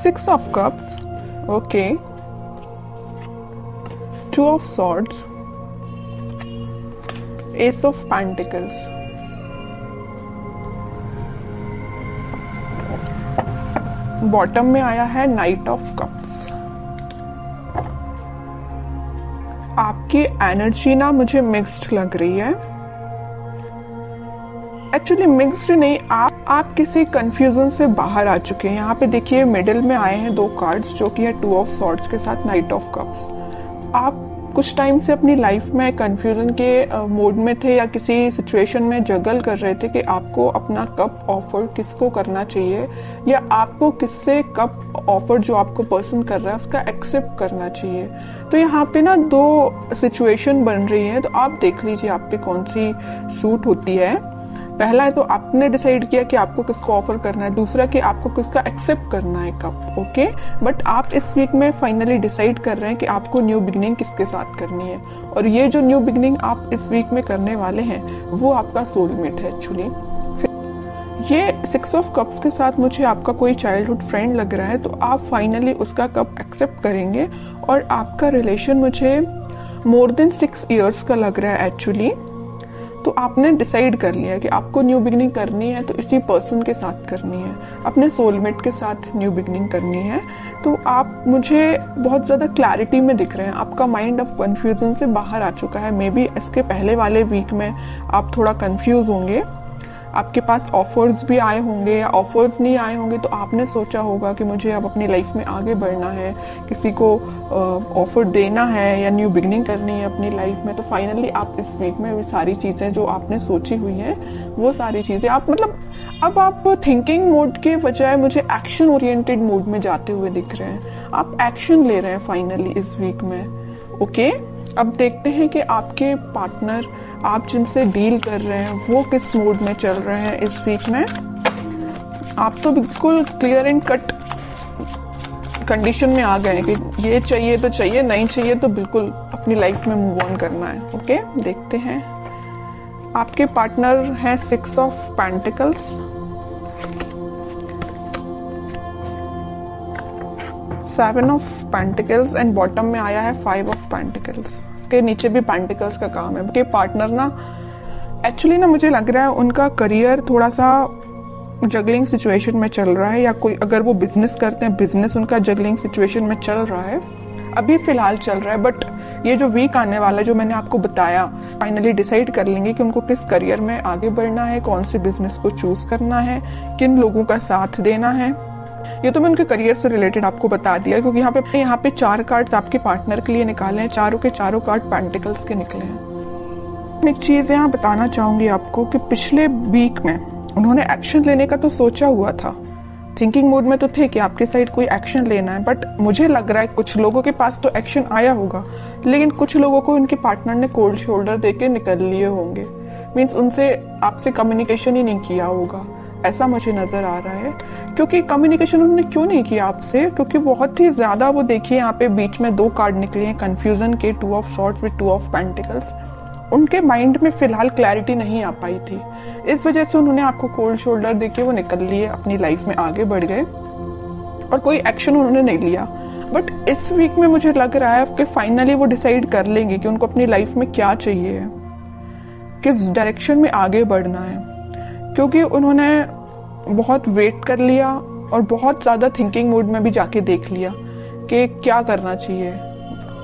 6 of cups, okay, 2 of swords, ace of pentacles, bottom में आया है नाइट ऑफ कप्स। आपकी एनर्जी ना मुझे मिक्स्ड लग रही है। एक्चुअली मिक्स्ड नहीं, आप किसी कंफ्यूजन से बाहर आ चुके हैं। यहाँ पे देखिए मिडिल में आए हैं 2 कार्ड्स जो कि है 2 ऑफ सॉर्ड्स के साथ नाइट ऑफ कप्स। आप कुछ टाइम से अपनी लाइफ में कंफ्यूजन के मोड में थे या किसी सिचुएशन में जगल कर रहे थे कि आपको अपना कप ऑफर किसको करना चाहिए या आपको किससे कप ऑफर जो आपको पर्सन कर रहा है उसका एक्सेप्ट करना चाहिए। तो यहाँ पे ना 2 सिचुएशन बन रही है, तो आप देख लीजिए आप पे कौन सी सूट होती है। पहला है तो आपने डिसाइड किया कि आपको किसको ऑफर करना है, दूसरा कि आपको किसका एक्सेप्ट करना है कप, ओके। बट आप इस वीक में फाइनली डिसाइड कर रहे हैं कि आपको न्यू बिगिनिंग किसके साथ करनी है, और ये जो न्यू बिगिनिंग आप इस वीक में करने वाले हैं वो आपका सोलमेट है। एक्चुअली ये 6 ऑफ कप्स के साथ मुझे आपका कोई चाइल्डहुड फ्रेंड लग रहा है, तो आप फाइनली उसका कप एक्सेप्ट करेंगे और आपका रिलेशन मुझे मोर देन 6 इयर्स का लग रहा है एक्चुअली। तो आपने डिसाइड कर लिया है कि आपको न्यू बिगिनिंग करनी है तो इसी पर्सन के साथ करनी है, अपने सोलमेट के साथ न्यू बिगिनिंग करनी है। तो आप मुझे बहुत ज्यादा क्लैरिटी में दिख रहे हैं, आपका माइंड अब कंफ्यूजन से बाहर आ चुका है। मे बी इसके पहले वाले वीक में आप थोड़ा कंफ्यूज होंगे, आपके पास ऑफर्स भी आए होंगे या ऑफर्स नहीं आए होंगे, तो आपने सोचा होगा कि मुझे अब अपनी लाइफ में आगे बढ़ना है, किसी को ऑफर देना है या न्यू बिगिनिंग करनी है अपनी लाइफ में। तो फाइनली आप इस वीक में वो सारी चीजें जो आपने सोची हुई हैं वो सारी चीजें आप मतलब अब आप थिंकिंग मोड के बजाय मुझे एक्शन ओरिएंटेड मोड में जाते हुए दिख रहे हैं। आप एक्शन ले रहे हैं फाइनली इस वीक में, ओके। अब देखते हैं कि आपके पार्टनर आप जिनसे डील कर रहे हैं वो किस मूड में चल रहे हैं इस वीक में। आप तो बिल्कुल क्लियर एंड कट कंडीशन में आ गए कि ये चाहिए तो चाहिए, नहीं चाहिए तो बिल्कुल अपनी लाइफ में मूव ऑन करना है, ओके। देखते हैं आपके पार्टनर है 6 of pentacles, 7 of pentacles and bottom में आया है 5 ऑफ पेंटिकल्स। इसके नीचे भी पेंटिकल्स का काम है। कि पार्टनर ना एक्चुअली ना मुझे लग रहा है उनका करियर थोड़ा सा जगलिंग सिचुएशन में चल रहा है, या कोई अगर वो बिजनेस करते हैं बिजनेस उनका जगलिंग सिचुएशन में चल रहा है, अभी फिलहाल चल रहा है। बट ये जो वीक आने वाला है जो मैंने आपको बताया, फाइनली डिसाइड कर लेंगे कि उनको किस करियर में आगे बढ़ना है, कौन से बिजनेस को चूज करना है, किन लोगों का साथ देना है। ये तो मैं उनके करियर से रिलेटेड आपको बता दिया, क्योंकि यहाँ पे 4 कार्ड्स आपके पार्टनर के लिए निकाले हैं, चारों के चारों कार्ड पेंटिकल्स के निकले हैं। एक चीज यहाँ बताना चाहूंगी आपको कि पिछले वीक में उन्होंने एक्शन लेने का तो सोचा हुआ था, थिंकिंग मोड में तो थे कि आपके साइड कोई एक्शन लेना है। बट मुझे लग रहा है कुछ लोगों के पास तो एक्शन आया होगा, लेकिन कुछ लोगों को उनके पार्टनर ने कोल्ड शोल्डर देके निकल लिए होंगे। मीन्स उनसे आपसे कम्युनिकेशन ही नहीं किया होगा, ऐसा मुझे नजर आ रहा है। क्योंकि कम्युनिकेशन उन्होंने क्यों नहीं किया आपसे, क्योंकि बहुत ही ज्यादा वो देखिए यहाँ पे बीच में 2 कार्ड निकले हैं कंफ्यूजन के, 2 of swords with 2 of pentacles. उनके माइंड में फिलहाल क्लैरिटी नहीं आ पाई थी, इस वजह से उन्होंने आपको कोल्ड शोल्डर देके वो निकल लिए, अपनी लाइफ में आगे बढ़ गए और कोई एक्शन उन्होंने नहीं लिया। बट इस वीक में मुझे लग रहा है कि फाइनली वो डिसाइड कर लेंगे कि उनको अपनी लाइफ में क्या चाहिए, किस डायरेक्शन में आगे बढ़ना है। क्योंकि उन्होंने बहुत वेट कर लिया और बहुत ज्यादा थिंकिंग मोड में भी जाके देख लिया कि क्या करना चाहिए।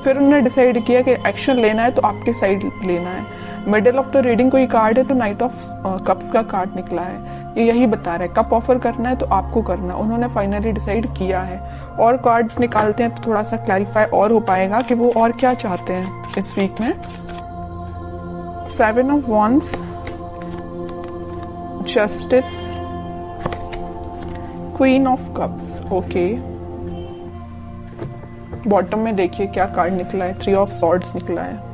फिर उन्होंने डिसाइड किया कि एक्शन लेना है तो आपके साइड लेना है। मिडिल ऑफ द रीडिंग कोई कार्ड है तो नाइट ऑफ कप्स का कार्ड निकला है, ये यही बता रहा है कप ऑफर करना है तो आपको करना। उन्होंने फाइनली डिसाइड किया है। और कार्ड्स निकालते हैं तो थोड़ा सा क्लैरिफाई और हो पाएगा कि वो और क्या चाहते हैं इस वीक में। 7 of wands, justice, queen of cups, okay. Bottom में देखिए क्या कार्ड निकला है, 3 ऑफ सॉर्ड्स निकला है।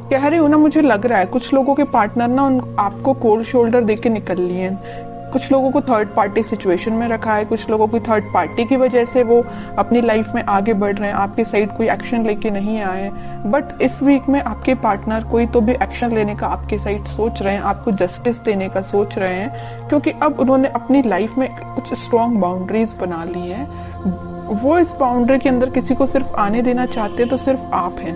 कह रही हूं ना, मुझे लग रहा है कुछ लोगों के पार्टनर ना आपको कोल्ड शोल्डर देके निकल लिए हैं। कुछ लोगों को थर्ड पार्टी सिचुएशन में रखा है, कुछ लोगों की थर्ड पार्टी की वजह से वो अपनी लाइफ में आगे बढ़ रहे हैं, आपकी साइड कोई एक्शन लेके नहीं आए। बट इस वीक में आपके पार्टनर कोई तो भी एक्शन लेने का आपके साइड सोच रहे हैं, आपको जस्टिस देने का सोच रहे हैं, क्योंकि अब उन्होंने अपनी लाइफ में कुछ स्ट्रॉन्ग बाउंड्रीज बना ली है। वो इस बाउंड्री के अंदर किसी को सिर्फ आने देना चाहते हैं तो सिर्फ आप हैं,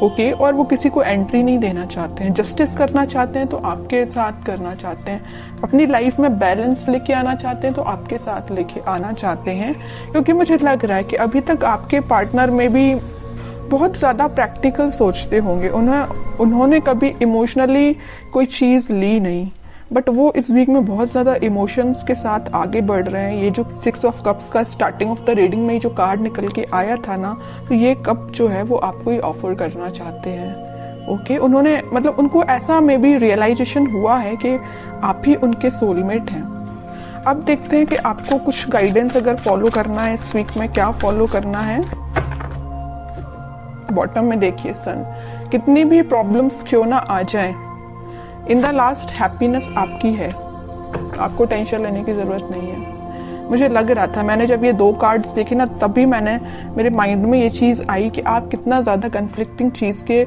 ओके। और वो किसी को एंट्री नहीं देना चाहते हैं। जस्टिस करना चाहते हैं तो आपके साथ करना चाहते हैं। अपनी लाइफ में बैलेंस लेके आना चाहते हैं तो आपके साथ लेके आना चाहते हैं, क्योंकि मुझे लग रहा है कि अभी तक आपके पार्टनर में भी बहुत ज्यादा प्रैक्टिकल सोचते होंगे। उन्होंने कभी इमोशनली कोई चीज ली नहीं, बट वो इस वीक में बहुत ज्यादा इमोशंस के साथ आगे बढ़ रहे हैं। ये जो 6 ऑफ कप्स का स्टार्टिंग ऑफ द रीडिंग में जो कार्ड निकल के आया था ना, तो ये कप जो है वो आपको ही ऑफर करना चाहते हैं, ओके। उन्होंने मतलब उनको ऐसा में भी रियलाइजेशन हुआ है कि आप ही उनके सोलमेट हैं। अब देखते हैं कि आपको कुछ गाइडेंस अगर फॉलो करना है इस वीक में, क्या फॉलो करना है। बॉटम में देखिए सन, कितनी भी प्रॉब्लम्स क्यों ना आ जाए, इन द लास्ट हैप्पीनेस आपकी है, आपको टेंशन लेने की जरूरत नहीं है। मुझे लग रहा था, मैंने जब ये 2 कार्ड्स देखे ना, तभी मेरे माइंड में ये चीज आई कि आप कितना ज्यादा कन्फ्लिक्टिंग चीज के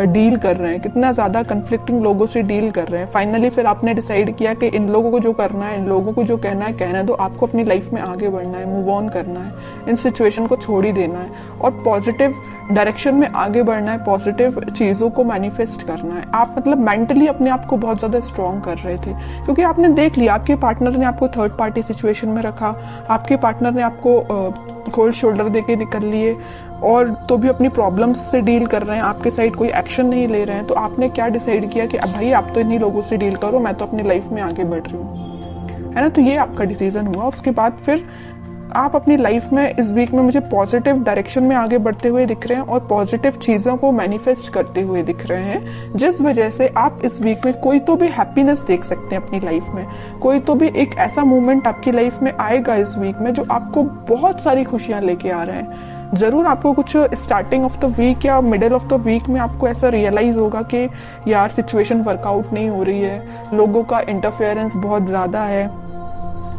डील कर रहे हैं, कितना ज्यादा कन्फ्लिक्टिंग लोगों से डील कर रहे हैं। फाइनली फिर आपने डिसाइड किया कि इन लोगों को जो करना है, इन लोगों को जो कहना है कहना है, तो आपको अपनी लाइफ में आगे बढ़ना है, मूव ऑन करना है, इन सिचुएशन को छोड़ ही देना है और पॉजिटिव डायरेक्शन में आगे बढ़ना है, पॉजिटिव चीजों को मैनिफेस्ट करना है। आप मतलब मेंटली अपने आप को बहुत ज्यादा स्ट्रॉन्ग कर रहे थे, क्योंकि आपने देख लिया आपके पार्टनर ने आपको थर्ड पार्टी सिचुएशन में रखा, आपके पार्टनर ने आपको कोल्ड शोल्डर देके निकल लिए और तो भी अपनी प्रॉब्लम्स से डील कर रहे हैं, आपके साइड कोई एक्शन नहीं ले रहे हैं। तो आपने क्या डिसाइड किया कि अब भाई आप तो इन्हीं लोगों से डील करो, मैं तो अपनी लाइफ में आगे बढ़ रही हूँ, है ना। तो ये आपका डिसीजन हुआ। उसके बाद फिर आप अपनी लाइफ में इस वीक में मुझे पॉजिटिव डायरेक्शन में आगे बढ़ते हुए दिख रहे हैं और पॉजिटिव चीजों को मैनिफेस्ट करते हुए दिख रहे हैं, जिस वजह से आप इस वीक में कोई तो भी हैप्पीनेस देख सकते हैं अपनी लाइफ में। कोई तो भी एक ऐसा मोमेंट आपकी लाइफ में आएगा इस वीक में जो आपको बहुत सारी खुशियां लेके आ रहे हैं। जरूर आपको कुछ स्टार्टिंग ऑफ द वीक या मिडिल ऑफ द वीक में आपको ऐसा रियलाइज होगा कि यार सिचुएशन वर्कआउट नहीं हो रही है, लोगों का इंटरफेरेंस बहुत ज्यादा है,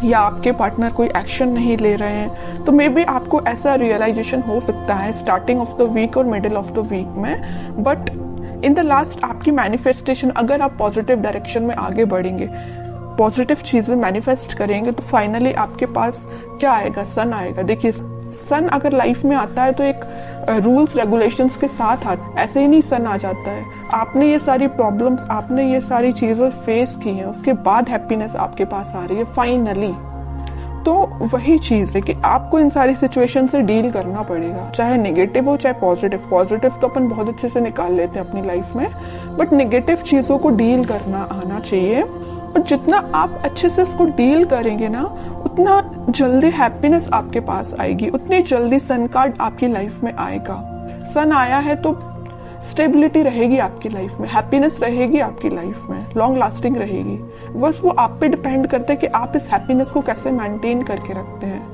या आपके पार्टनर कोई एक्शन नहीं ले रहे हैं। तो मे बी आपको ऐसा रियलाइजेशन हो सकता है स्टार्टिंग ऑफ द वीक और मिडिल ऑफ द वीक में। बट इन द लास्ट आपकी मैनिफेस्टेशन, अगर आप पॉजिटिव डायरेक्शन में आगे बढ़ेंगे, पॉजिटिव चीजें मैनिफेस्ट करेंगे, तो फाइनली आपके पास क्या आएगा, सन आएगा। देखिए सन अगर लाइफ में आता है तो एक रूल्स रेगुलेशंस के साथ आता, ऐसे ही नहीं सन आ जाता है। आपने ये सारी प्रॉब्लम्स, आपने ये सारी चीजें फेस की हैं, उसके बाद हैप्पीनेस आपके पास आ रही है फाइनली। तो वही चीज है कि आपको इन सारी सिचुएशन से डील करना पड़ेगा, चाहे नेगेटिव हो चाहे पॉजिटिव। पॉजिटिव तो अपन बहुत अच्छे से निकाल लेते हैं अपनी लाइफ में, बट नेगेटिव चीजों को डील करना आना चाहिए। और जितना आप अच्छे से इसको डील करेंगे ना, उतना जल्दी हैप्पीनेस आपके पास आएगी, उतनी जल्दी सन कार्ड आपकी लाइफ में आएगा। सन आया है तो स्टेबिलिटी रहेगी आपकी लाइफ में, हैप्पीनेस रहेगी आपकी लाइफ में, लॉन्ग लास्टिंग रहेगी। बस वो आप पे डिपेंड करता है कि आप इस हैप्पीनेस को कैसे मेंटेन करके रखते हैं।